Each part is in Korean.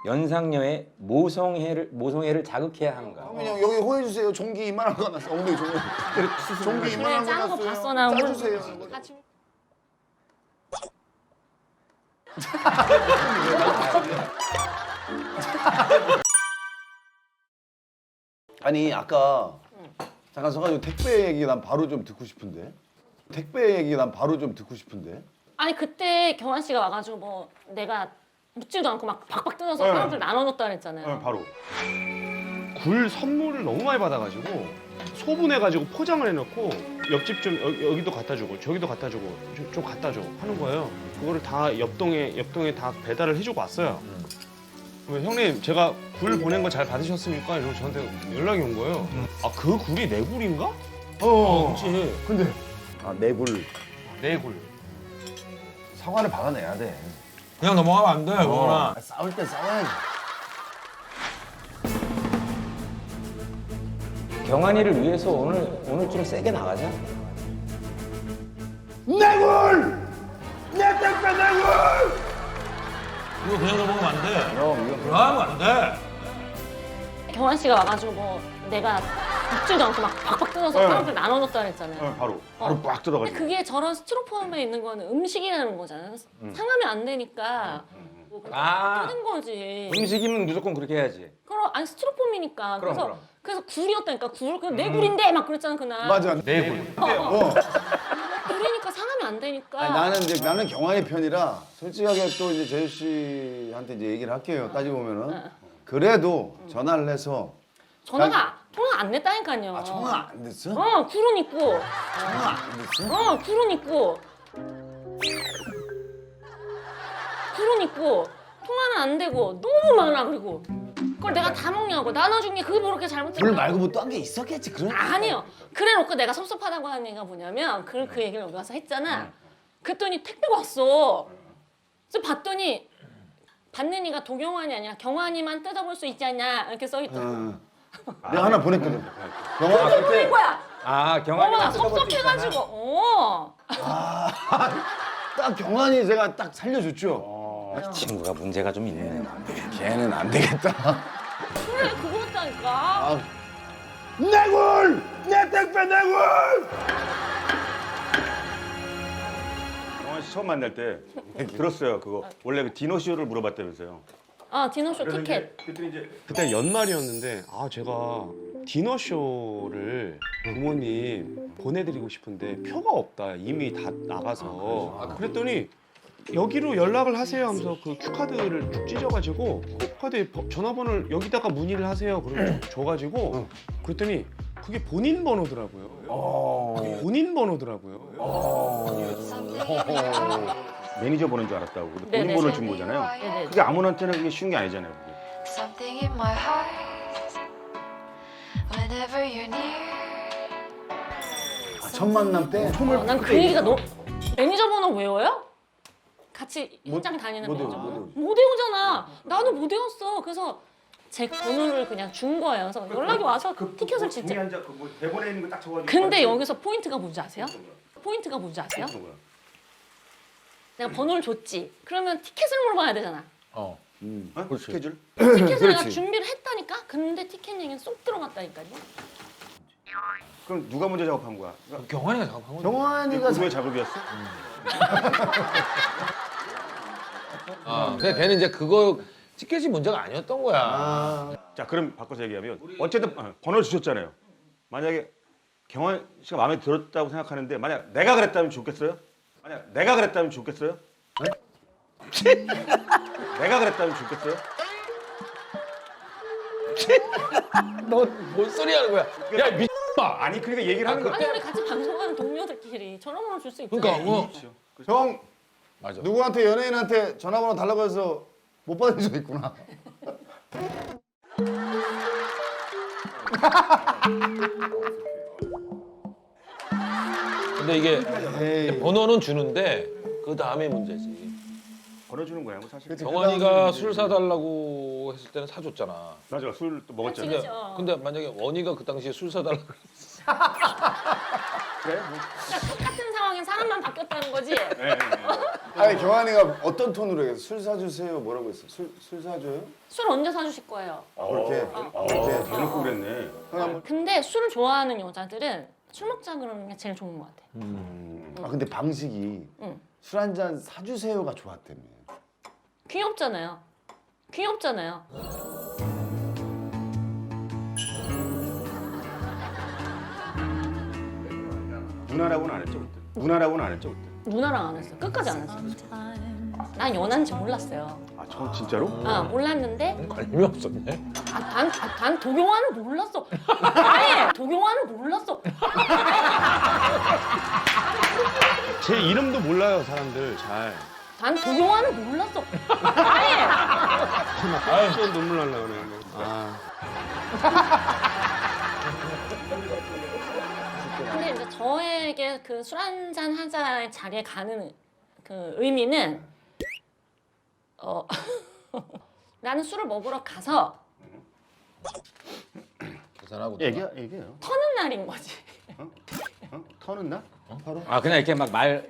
연상녀의 모성애를 자극해야 하는가? 형님 형 여기 호해주세요. 종기 이만한 거 났어. 엉덩이 종기. 종기 그래 이만한 거 짠거 났어요. 봤어 나 오늘. 짜주세요. 같이. 아니 아까 잠깐 서가지고 택배 얘기 난 바로 좀 듣고 싶은데. 택배 얘기 난 바로 좀 듣고 싶은데. 아니 그때 경환 씨가 와가지고 뭐 내가 묻지도 않고 막 박박 뜯어서 네. 사람들 나눠줬다 그랬잖아요. 바로. 굴 선물을 너무 많이 받아가지고 소분해가지고 포장을 해놓고 옆집 좀 여기도 갖다 주고 저기도 갖다 주고 좀 갖다 줘 하는 거예요. 그거를 다 옆동에 다 배달을 해주고 왔어요. 그러면 형님 제가 굴 보낸 거 잘 받으셨습니까? 이러고 저한테 연락이 온 거예요. 아 그 굴이 내 굴인가? 그렇지. 근데 내 굴. 내 굴. 사과를 받아내야 돼. 그냥 넘어가면 안 돼, 그거나. 싸울 때 싸워야지. 경환이를 위해서 오늘 좀 세게 나가자. 내 굴! 내 택배 내 굴! 이거 그냥 넘어가면 안 돼. 형 이거 그거 하면 안 돼. 경환 씨가 와가지고 뭐 내가 묻지도 않고 막 박박 뜯어서 네. 사람들 나눠줬다 그랬잖아요. 바로 빡 근데 들어가지고. 그게 저런 스티로폼에 있는 거는 음식이라는 거잖아요. 상하면 안 되니까 아. 뜯은 거지. 음식이면 무조건 그렇게 해야지. 그럼 아니 스티로폼이니까. 그럼, 그래서 그럼. 그래서 굴이었다니까 굴. 내 굴인데 막 그랬잖아 그날. 맞아. 내 굴. 굴이니까 상하면 안 되니까. 아니, 나는 경환이 편이라 솔직하게 또 이제 재유 씨한테 이제 얘기를 할게요. 따지고 보면은 그래도 전화를 해서 전화 안 냈다니까요. 통화 안 됐어? 굴은 있고. 통화 안 됐어? 굴은 있고. 굴은 있고. 통화는 안 되고 너무 많아 그리고. 그걸 내가 다 먹냐고 나눠준 게 그게 뭐 그렇게 잘못된 불 거야. 말고 뭐 딴 게 있었겠지 그런. 아니요. 그래놓고 내가 섭섭하다고 하는 얘기가 뭐냐면 그 얘기를 여기 와서 했잖아. 그랬더니 택배가 왔어. 그래서 봤더니 받는 이가 도경환이 아니라 경환이만 뜯어볼 수 있지 않냐 이렇게 써있더라고. 내가 하나 보냈거든. 그게 보낸 거야. 아, 경환이가 어머나 섭섭해가지고. 딱 경환이 제가 딱 살려줬죠. 이 친구가 문제가 좀 있네. 걔는 안 되겠다. 그래 그거였다니까. 내 굴! 내 택배 내 굴! 경환 씨 처음 만날 때 들었어요. 그거 원래 그 디너 쇼를 물어봤다면서요. 디너쇼 티켓. 그때 연말이었는데 제가 디너 쇼를 부모님 보내드리고 싶은데 표가 없다. 이미 다 나가서. 그랬더니 여기로 연락을 하세요 하면서 그 큐카드를 쭉 찢어가지고 큐카드에 전화번호를 여기다가 문의를 하세요. 그러고 줘가지고 그랬더니 그게 본인 번호더라고요. 그게 본인 번호더라고요. 매니저 보낸 줄 알았다고. 근데 본인 네네. 번호를 준 거잖아요. 네네. 그게 아무한테나 그게 쉬운 게 아니잖아요. 그게. Something in my heart whenever you're near. 첫 만남 때 난 그 얘기가 너무 매니저 번호 외워요? 같이 현장 다니는 못 매니저 외워, 번호? 못 못 외우잖아. 나도 못 외웠어. 그래서 제 번호를 그냥 준 거예요. 그래서 연락이 와서 티켓을 진짜. 한장 뭐 대본에 있는 거 딱 적어가지고. 근데 여기서 포인트가 뭔지 아세요? 포인트가 뭔지 아세요? 내가 번호를 줬지. 그러면 티켓을 물어봐야 되잖아. 스케줄? 티켓을 내가 준비를 했다니까? 근데 티켓 얘기는 쏙 들어갔다니까요. 그럼 누가 먼저 작업한 거야? 그러니까 경환이가 작업한 거지. 경환이가 누구의 작업이었어? 근데 걔는 이제 그거 티켓이 문제가 아니었던 거야. 자, 그럼 바꿔서 얘기하면 어쨌든 번호를 주셨잖아요. 만약에 경환 씨가 마음에 들었다고 생각하는데 만약 내가 그랬다면 좋겠어요? 만약 내가 그랬다면 좋겠어요? 내가 그랬다면 좋겠어요? 너뭔 소리 하는 거야? 야, 미친마. 아니 그러니까 얘기를 하는 거야. 아니 우리 같이 방송하는 동료들끼리 전화번호 줄 수 있잖아. 그러니까 뭐 형 맞아. 누구한테 연예인한테 전화번호 달라고 해서 못 받은 적 있구나. 근데 이게 에이. 번호는 주는데 그 다음에 문제지. 걸어주는 거야, 뭐 사실. 경환이가 술 사달라고 했을 때는 사줬잖아. 맞아, 술 또 먹었잖아. 그치, 그치. 근데 만약에 원희가 그 당시에 술 사달라고 그랬어. 그래? 뭐. 그러니까 똑같은 상황에 사람만 바뀌었다는 거지. 네, 네, 네. 아니 경환이가 어떤 톤으로 했어? 술 사주세요 뭐라고 했어? 술 사줘요? 술 언제 사주실 거예요? 그렇게 대놓고 그랬네. 근데 술을 좋아하는 여자들은 술 먹자 그러는 게 제일 좋은 것 같아. 아 근데 방식이 응. 술 한 잔 사주세요가 좋았다며. 귀엽잖아요. 귀엽잖아요. 누나라고는 안 했죠 그때. 누나라고는 안 했죠 그때. 누나랑 안 했어요. 끝까지 안 했어요. 난 연한지 몰랐어요. 아 진짜로? 아 몰랐는데 관심이 없었네. 난 도경환은 몰랐어. 아니 도경환은 몰랐어. 제 이름도 몰라요 사람들 잘. 난 도경환은 몰랐어. 아니 또 눈물 날라 그래. 근데 이제 저에게 그 술 한잔 하자의 자리에 가는 그 의미는 나는 술을 먹으러 가서 계산하고. 얘기해요. 터는 날인 거지. 터는 나? 아 그냥 이렇게 막 말.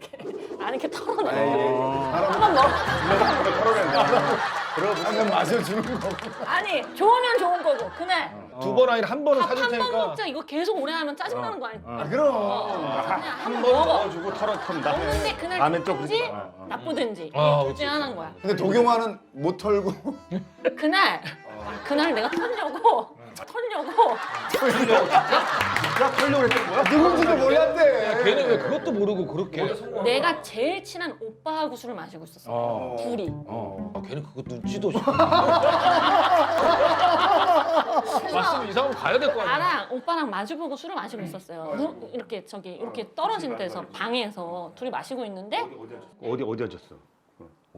아니 이렇게 털어내. 사람 한번 먹어. 한잔 마셔주는 거. 아니 좋으면 좋은 거고 그날 두 번 아니라 한 번은 사줄 한 번 테니까. 먹자 이거 계속 오래 하면 짜증 나는 거 아니야? 아 그럼. 그냥 한 번 먹어. 넣어주고 턴다. 먹는데 그날 다음엔 또 좋든지 그러지. 나쁘든지 아, 둘 중에 하나인 거야. 근데 도경환은 못 털고. 그날 내가 털려고 야 털려고 했던 거야? 누군지도 몰랐대. 걔는 왜 그것도 모르고 그렇게? 내가 제일 친한 오빠하고 술을 마시고 있었어. 둘이. 걔는 그거 눈치도 없이. 왔으면 이상하면 가야 될 거 아니야. 나랑 오빠랑 마주보고 술을 마시고 있었어요. 이렇게 이렇게 떨어진 데서 방에서 둘이 마시고 있는데 어디 앉았어?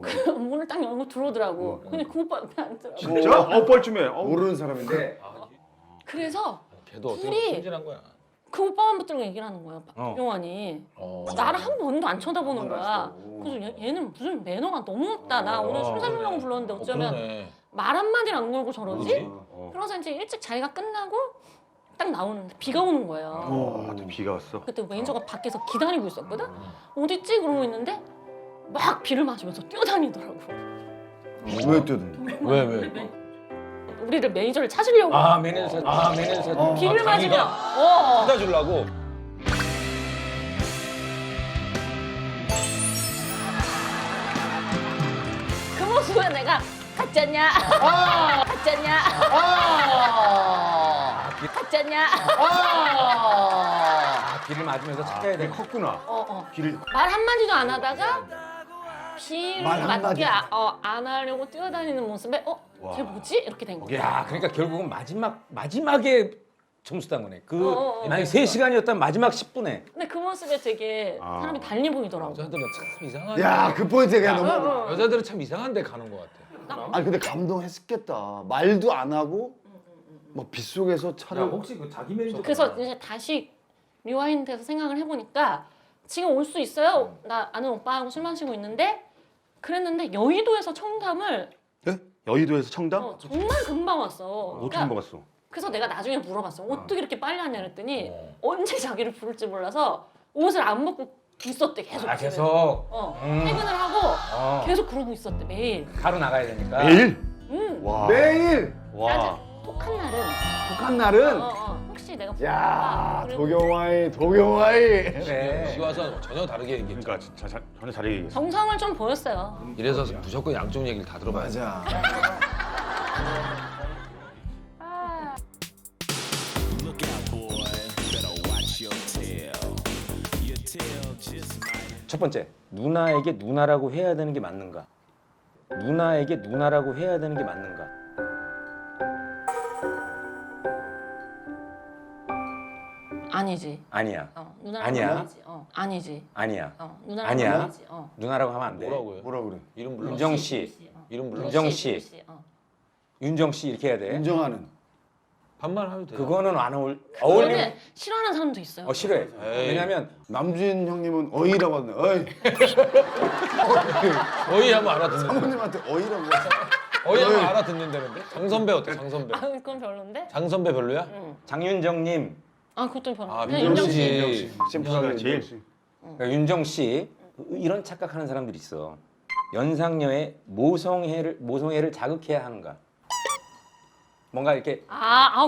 그 문을 딱 열고 들어오더라고. 근데 그 오빠 옆에 앉더라고. 진짜? 뻘쭘해. 모르는 사람인데. 그래서 걔도 어떻게 둘이 순진한 거야. 그 오빠만 붙들고 얘기를 하는 거야. 용환이. 나를 한 번도 안 쳐다보는 거야. 그래서 얘는 무슨 매너가 너무 없다. 나 오늘 술 사주려고 불렀는데 어쩌면 그러네. 말 한마디를 안 걸고 저러지? 어. 그래서 이제 일찍 자기가 끝나고 딱 나오는데 비가 오는 거예요. 아, 또 비가 왔어. 그때 매니저가 밖에서 기다리고 있었거든? 어딨지? 그러고 있는데 막 비를 맞으면서 뛰어다니더라고. 왜 뜨든. 왜? 우리를 매니저를 찾으려고 매니저. 비를 맞으면 받아주려고. 그 모습에 내가 가짜냐? 가짜냐? 가짜냐? 비를 맞으면서 찾아야 돼. 컸구나. 비를. 말 한마디도 안 하다가 비를 말 한마디. 맞게 안 하려고 뛰어다니는 모습에 쟤 뭐지? 이렇게 된 거야. 야, 그러니까 결국은 마지막에 점수 딴 거네. 만약에 3시간이었다면 마지막 10분에. 근데 그 모습에 되게 사람이 달리 보이더라고. 여자들은 참 이상하네. 야 그 포인트 그냥 너무. 여자들은 참 이상한 데 가는 것 같아. 아니 근데 감동했겠다. 말도 안 하고 막 빗속에서 차를. 그 자기 매니저. 그래서 이제 다시 리와인드해서 생각을 해보니까 지금 올 수 있어요? 나 아는 오빠하고 술 마시고 있는데 그랬는데 여의도에서 청담을 네? 여의도에서 청담? 정말 금방 왔어. 어떻게 먹었어? 그래서 내가 나중에 물어봤어. 어떻게 이렇게 빨리 왔냐 그랬더니 언제 자기를 부를지 몰라서 옷을 안 벗고 있었대 계속. 계속 퇴근을 하고 계속 그러고 있었대 매일. 가로 나가야 되니까. 매일? 응. 와. 매일. 낮에 톡한 날은 북한 날은. 혹시 내가 야 그리고 도경화이. 그래. 시 와서 전혀 다르게 얘기했죠. 그러니까 진짜 전혀 다르게 얘기했어. 정성을 좀 보였어요. 이래서 무조건 양쪽 얘기를 다 들어봐야 돼. 맞아. 첫 번째, 누나에게 누나라고 해야 되는 게 맞는가? 누나에게 누나라고 해야 되는 게 맞는가? 아니지. 아니야. 누나라고 아니야. 아니지. 아니지. 아니야. 누나라고 아니야. 아니지. 누나라고 하면 안 돼. 뭐라고요? 뭐라 그래? 이름 불러. 윤정 씨, 이름 불러. 윤정 씨. 윤정 씨 이렇게 해야 돼. 인정하는. 반말 해도 돼. 그거는 안 어울리면 그거는 싫어하는 사람도 있어요. 싫어해. 에이. 왜냐면 남주인 형님은 어이라고 하네. 어이. 어이 하면 알아듣는. 사모님한테 어이라고. 어이 하면 알아듣는다는데? 장 선배 어때? 장 선배. 그건 별론데? 장 선배 별로야? 장윤정님, 그것도 별로. 아 그냥 민정 윤정 씨. 씨. 심플하게 제일. 그러니까 윤정 씨 이런 착각하는 사람들이 있어. 연상녀의 모성애를 자극해야 하는가? 뭔가 이렇게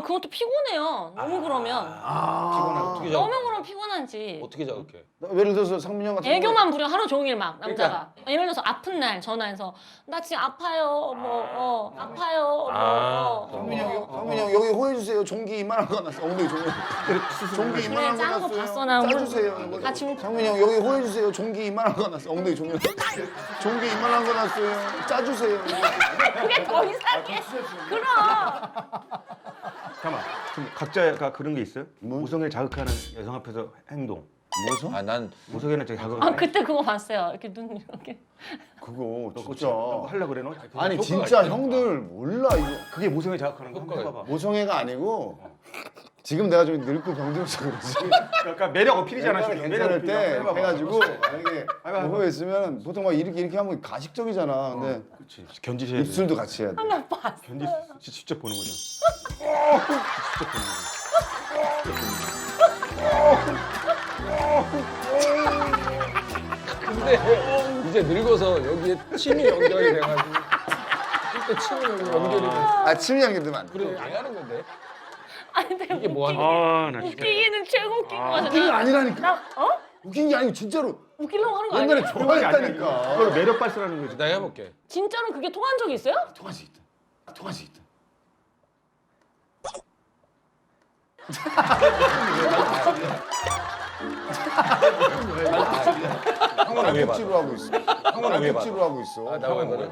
그것도 피곤해요. 너무 그러면. 어떻게 너무 자극? 그러면 피곤하지. 어떻게 자극해? 예를 들어서 상민이 형 같은 애교만 부려 하루 종일 막 남자가. 그러니까. 예를 들어서 아픈 날 전화해서 나 지금 아파요. 아파요. 상민이 형 여기 호해 주세요. 종기 이만한 거 났어. 엉덩이 종기. 종기 이만한 거 짠거 났어요. 봤어, 나. 짜주세요. 같이 먹- 상민이 형 여기 호해 주세요. 종기 이만한 거 났어. 엉덩이 종기. 종기 이만한 거 났어요. 짜주세요. 그게 더 이상해. 그럼. 잠깐만. 그럼 각자가 그런 게 있어요? 뭐? 모성애를 자극하는 여성 앞에서 행동. 뭐서? 난 모성애는 자기 자극. 그때 그거 봤어요. 이렇게 눈 이렇게. 그거 그거 진짜. 하려고 그래 너? 아니 진짜 형들 몰라 이거. 그게 모성애 자극하는 거. 한번 해봐봐. 모성애가 아니고 지금 내가 좀 늙고 병들어서 그렇지. 그러니까 매력 어필이잖아. 옛날에 지금. 괜찮을 매력 때 어필. 해가지고 만약에 뭐가 있으면 보통 막 이렇게 하면 가식적이잖아. 근데 그렇지. 견디셔야 돼. 입술도 같이 해야 돼. 하나 봤어. 견디 직접 보는 거잖아. 근데 이제 늙어서 여기에 침이 연결이 돼가지고 또 침이 연결이 돼. 아 침이 연결되면 안 돼. 그래 안 하는 건데. 아니 근데 이게 뭐 하는 아, 나 진짜. 웃기기는 최고 웃긴 거 같아. 웃긴 게 아니라니까. 나 웃긴 게 아니고 진짜로 웃기려고 하는 거 옛날에 아니야? 좋아했다니까. 그걸 매력 발산하는 거지. 내가 해볼게. 진짜로 그게 통한 적이 있어요? 통화식 있다. 통화식 있다. 형은 왜 봐? 찌로 하고 있어. 형은 왜 봐? 찌로 하고 있어. 나와 버려.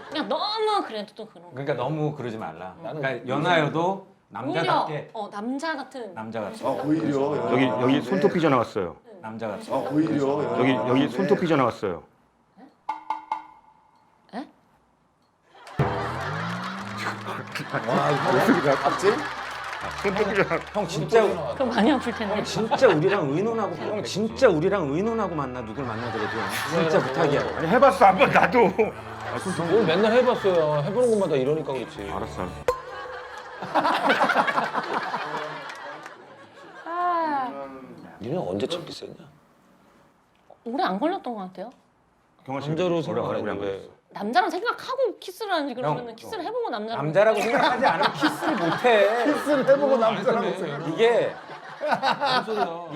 그냥 너무 그래도 또 그런 거. 그러니까 너무 그러지 말라. 그러니까 연하여도 남자답게 오히려 남자 같은. 남자같이. 오히려 여기 손톱 삐져 나왔어요. 남자같이. 오히려 여기 손톱 삐져 나왔어요. 에? 봤지? 형 진짜 그럼 많이 아플 텐데. 진짜 우리랑 의논하고 형 진짜 우리랑 의논하고 만나 누굴 만나더라도 진짜 부탁이야. 아니 해봤어 한번 나도. 뭘 맨날 해봤어요. 해보는 것마다 이러니까 그렇지. 알았어. 니네 언제 첫 키스했냐? 오래 안 걸렸던 것 같아요. 경화 씨 남자로 오래 생각하는데 안 왜? 걸렸어. 남자랑 생각하고 키스를 하는지 그러면 형, 키스를 해보고 남자랑. 남자라고 생각하지 않으면 키스를 못해. 키스를 해보고 남자라고 생각. 이게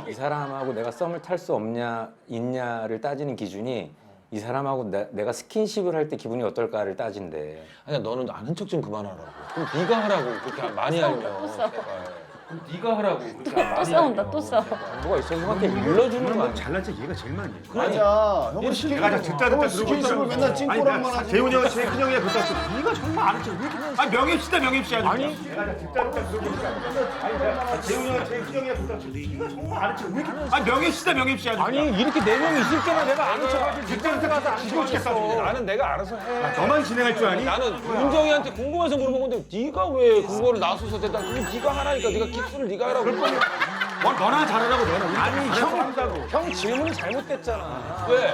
이 사람하고 내가 썸을 탈 수 없냐 있냐를 따지는 기준이 이 사람하고 내가 스킨십을 할 때 기분이 어떨까를 따진대. 아니야 너는 아는 척 좀 그만하라고. 그럼 네가 하라고 그렇게 많이 알면. 싸워. 제발. 네가 하라고. 또 싸운다 또 싸워. 뭐가 있어? 형한테 일러주는 거 아니야? 잘난 척 얘가 제일 많이 해. 맞아. 형은 내가 다 듣다 형은 듣다 스킨십을 맨날 찡꼬랑만 하지. 재훈이 형, 재훈이 형이 그랬어. 네가 정말 아는 척 왜? 아니 명예시다 명예시야. 아니 내가 다 듣다 듣다 들어보니까 재훈이 형, 재훈이 형이 그랬어. 네가 정말 아는 척 왜? 아니 명예시다 명예시야. 아니 이렇게 4명 있을 때만 내가 아는 척하지 듣다 듣다 가서 안 죽었겠어. 나는 내가 알아서 해. 너만 진행할 줄 아니? 나는 윤정이한테 궁금해서 물어본 건데 네가 왜 그거를 나서서 대다 그럼 네가 하라니까 네가 키스를 네가 하라고. 너나 잘하라고 내가. 아니 형 질문이 잘못됐잖아. 왜?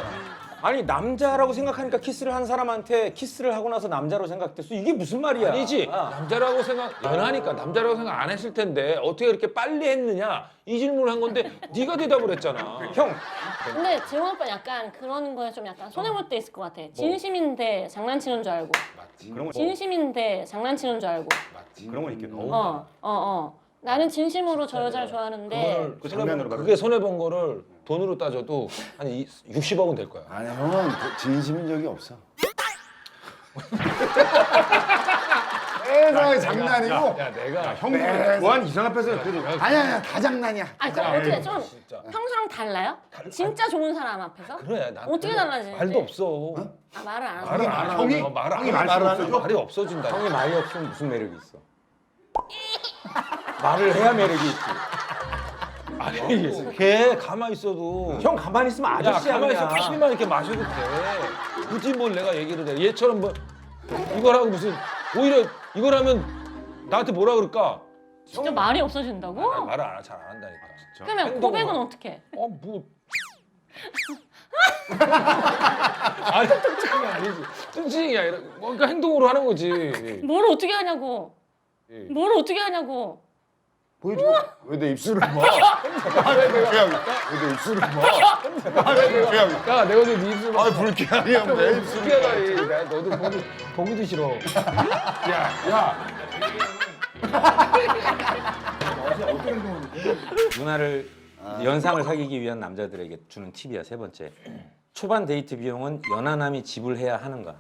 아니 남자라고 생각하니까 키스를 한 사람한테 키스를 하고 나서 남자로 생각됐어. 이게 무슨 말이야? 아니지. 아. 남자라고 생각 연하니까 남자라고 생각 안 했을 텐데 어떻게 그렇게 빨리 했느냐 이 질문을 한 건데 네가 대답을 했잖아. 형 근데 재원 오빠 약간 그런 거에 좀 약간 손해 볼 때 있을 것 같아. 진심인데 장난치는 줄 알고. 그런 거 진심인데 장난치는 줄 알고. 그런 건 있겠다. 나는 진심으로 저 여자를 좋아하는데 그 장면으로 그게 손해 본 거를 돈으로 따져도 한 60억은 될 거야. 아니 형은 진심인 적이 없어. 세상에 장난이고. 야 내가 형 뭐한 이상 앞에서 그래도 아니야 다 장난이야. 아니 그럼 어떻게 좀 평소랑 달라요? 진짜 좋은 사람 앞에서? 그래 난 어떻게 달라지는지? 말도 없어. 말을 안 말을 하고. 안 하고 형이? 말을 형이 안 말을 하고 말이 없어진다. 형이 말이 없으면 무슨 매력이 있어? 말을 해야 매력이 있지. 아니 걔 가만히 있어도 형 가만히 있으면 야 아저씨야 가만히 있어 그냥. 피만 이렇게 마셔도 돼. 굳이 뭘 내가 얘기를 해. 얘처럼 뭐 이거라고 무슨 오히려 이걸 하면 나한테 뭐라 그럴까? 진짜 말이 없어진다고? 말을 잘 안 한다니까. 진짜. 그러면 행동으로. 고백은 어떻게 해? 뭐 아니 뚱칭이 아니지. 뚱칭이 아니라 뭔가 행동으로 하는 거지. 뭘 어떻게 하냐고. 뭘 어떻게 하냐고. 보여줘. 왜 내 입술을 봐? 왜내 입술을 봐? 야 내가 네 입술 봐. 불쾌하게 내 입술을 특이하다. 나 너도 보기도 싫어. 누나를 연상을 사귀기 위한 남자들에게 주는 팁이야. 세 번째. 초반 데이트 비용은 연하남이 지불해야 하는가?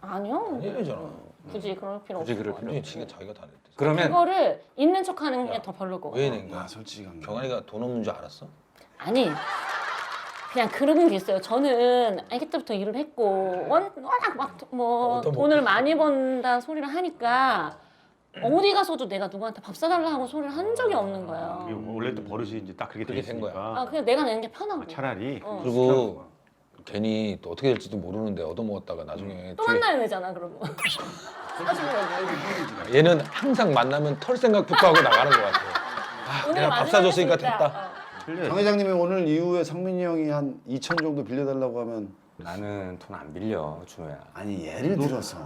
아니요. 이러잖아. 굳이 그럴 필요 굳이 없어. 그럴 필요 완전히 없어. 지가 자기가 다 냈대. 그러면 그거를 있는 척하는 게 더 별로고. 왜 낸 거야? 솔직한 거. 경환이가 돈 없는 줄 알았어? 아니 그냥 그런 게 있어요. 저는 아기 때부터 일을 했고 워낙 막 뭐 어떤 돈을 많이 번다 소리를 하니까 어디 가서도 내가 누구한테 밥 사달라 하고 소리를 한 적이 없는 거예요. 원래 또 버릇이 이제 딱 그렇게 돼 그렇게 된 거야. 있으니까. 아 그냥 내가 내는 게 편하고. 차라리 그리고 괜히 또 어떻게 될지도 모르는데 얻어먹었다가 나중에 또 뒤에 만나야 되잖아 그러면. 얘는 항상 만나면 털 생각부터 하고 나가는 것 같아. 오늘 내가 밥 마지막에 사줬으니까 진짜, 됐다. 장 회장님이 오늘 이후에 상민이 형이 한 2천 정도 빌려달라고 하면 나는 돈 안 빌려, 준호야. 아니 예를 들어서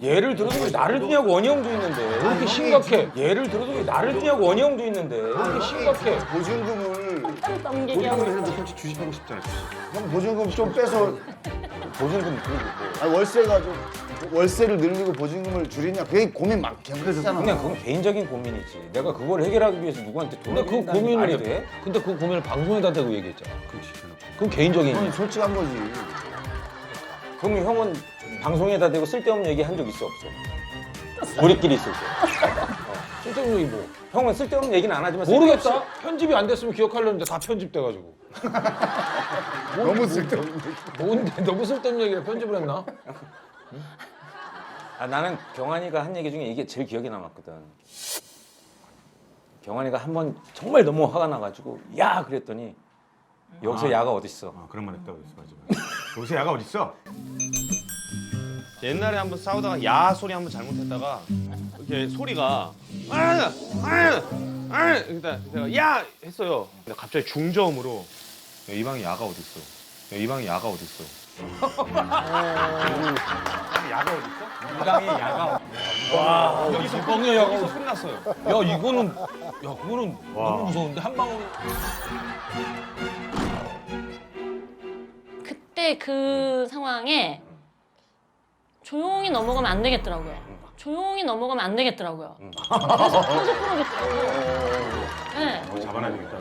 예를 들어서 왜 나를 주냐고 원희형도 있는데. 왜 이렇게 심각해? 예를 들어서 왜 나를 주냐고 원희형도 있는데. 왜 이렇게 심각해? 보증금을 한 넘기게 하고. 솔직히 주식하고 싶잖아. 형 보증금 좀 빼서 보증금 그리고 아니 월세가 좀 월세를 늘리고 보증금을 줄이냐 그게 고민 막 계속했잖아. 그냥 그건 개인적인 고민이지. 내가 그걸 해결하기 위해서 누구한테 근데 돈을 그 빌린다는 게 말이 고민을 돼? 근데 그 고민을 방송에다 대고 얘기했잖아. 그렇지. 그건 개인적인. 그건 솔직한 거지. 그럼 형은 방송에다 대고 쓸데없는 얘기 한 적 있어 없어? 우리끼리 있을 때. 실제로 뭐 형은 쓸데없는 얘기는 안 하지만 모르겠다. 편집이 안 됐으면 기억하려는데 다 편집돼가지고. 너무 쓸데없는. 뭔데 너무 쓸데없는 얘기를 편집을 했나? 아, 나는 경환이가 한 얘기 중에 이게 제일 기억에 남았거든. 경환이가 한 번 정말 너무 화가 나가지고 야 그랬더니 여기서 야가 어딨어? 그런 말 했다고 했어 맞아. 요새 야가 어디 있어? 옛날에 한번 싸우다가 야 소리 한번 잘못했다가 이렇게 소리가 그러니까 제가 야 했어요. 근데 갑자기 중저음으로 야, 이 방에 야가 어디 있어? 야, 이 방에 야가 어디 있어? 야가 어디 있어? 이 방에 야가 여기서 뻥이야. 여기서 소리 났어요. 야 이거는 야 그거는 너무 무서운데 한 방울. 그때 그 상황에 조용히 넘어가면 안 되겠더라고요. 조용히 넘어가면 안 되겠더라고요. 그래서 계속 그러겠더라고요. 네. 잡아놔야 되겠다.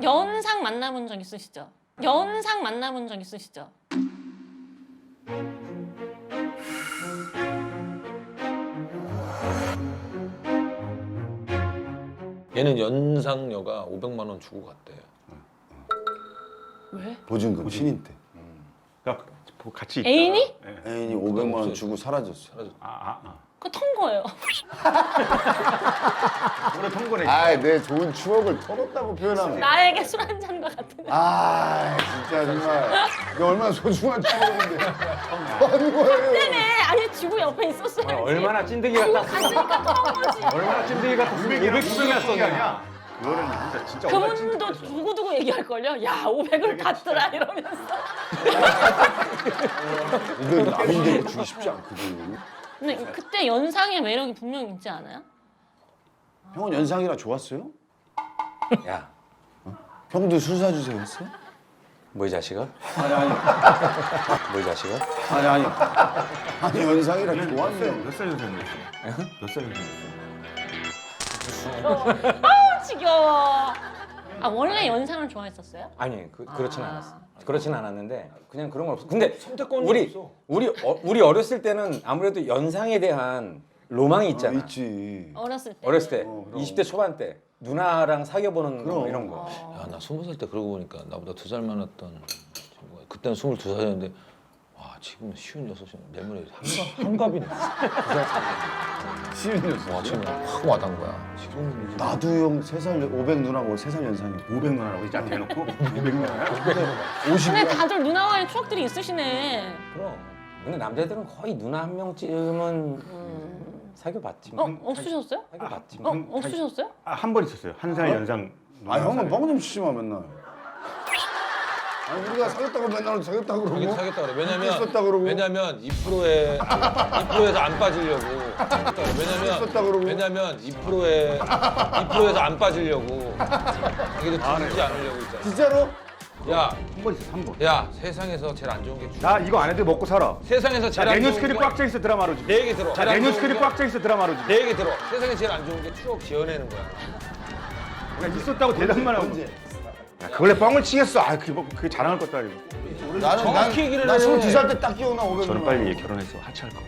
연상 만나본 적 있으시죠? 연상 만나본 적 있으시죠? 얘는 연상녀가 500만 원 주고 갔대. 왜? 보증금 신인 때 야, 같이 있다. 애인이? 애인이 500만 원 주고 사라졌어. 그거 턴 거예요. 오래 통보네. 아, 내 좋은 추억을 털었다고 표현하면. 나에게 술 한 잔과 같은. 아, 진짜 정말. 이게 얼마나 소중한 추억인데. 뭐 하는 거예요? 네네. 아니 지구 옆에 있었어요. 얼마나 찐득이 같다. 갔으니까 턴 거지. 얼마나 찐득이 같다. 500이 썼냐? 그거는 진짜 얼마나 그분도 두고두고 얘기할 걸요. 야 500을 받더라 이러면서. 이건 남인데 주기 쉽지 않거든. 근데 그때 연상의 매력이 분명히 있지 않아요? 형은 연상이라 좋았어요? 야, 형도 술 사주세요 했어? 뭐 이 자식아? 아니. 뭐 이 자식아? 아니 연상이라 좋았어요. 몇살 연상이었어? 몇살 연상이었어? 지겨워. 아 원래 연상을 좋아했었어요? 아니 그렇진 않았어. 그렇진 않았는데 그냥 그런 건 없어. 근데 선택권이 우리 없어. 우리 어렸을 때는 아무래도 연상에 대한 로망이 있잖아. 있지. 어렸을 때. 어렸을 때 그럼. 20대 초반 때 누나랑 사귀어보는 거 그럼. 이런 거. 야 나 20살 때 그러고 보니까 나보다 2살 많았던 친구가 그때는 22살이었는데 와 지금은 56이면 내물에 한갑이네. 시윤이었어. 와 지금 확 와닿은 거야. 지금 나도 형 3살 500 누나고 3살 연상이야. 500 누나라고 이제 대놓고 500 누나야? 50. 근데 다들 누나와의 추억들이 있으시네. 그럼. 근데 남자들은 거의 누나 한 명쯤은 사귀어봤지. 뭐. 없으셨어요? 사귀어봤지. 뭐. 없으셨어요? 한 번 있었어요. 한 살 연상. 아 형은 뻥 좀 치지 마 맨날. 아니 우리가 사귀었다고 맨날 사귀었다고 자기 그러고 사겠다 그래. 왜냐면 있었다 그러고. 왜냐면 2%에서 안 빠지려고. 있었다 그러고. 왜냐면 2%에서 안 빠지려고. 자기도 들지 않으려고 있잖아. 진짜로? 야, 한 번 있어 3번. 야, 세상에서 제일 안 좋은 게 나 이거 안 해도 먹고 살아. 세상에서 제일 내 안 좋은 뉴스클립 게 꽉 차 있어 드라마로 지금. 내 얘기 들어. 내 뉴스클립 꽉 차 있어 드라마로 지금. 내 얘기 들어. 세상에 제일 안 좋은 게 추억 지어내는 거야. 그냥 있었다고 대답만 하고. 야, 그걸래 뻥을 치겠어. 아, 그게 자랑할 것도 아니고. 나는 정확히 얘기를 난 해. 22살 때 딱 기억나 500명. 저는 빨리 결혼해서 하차할 거야.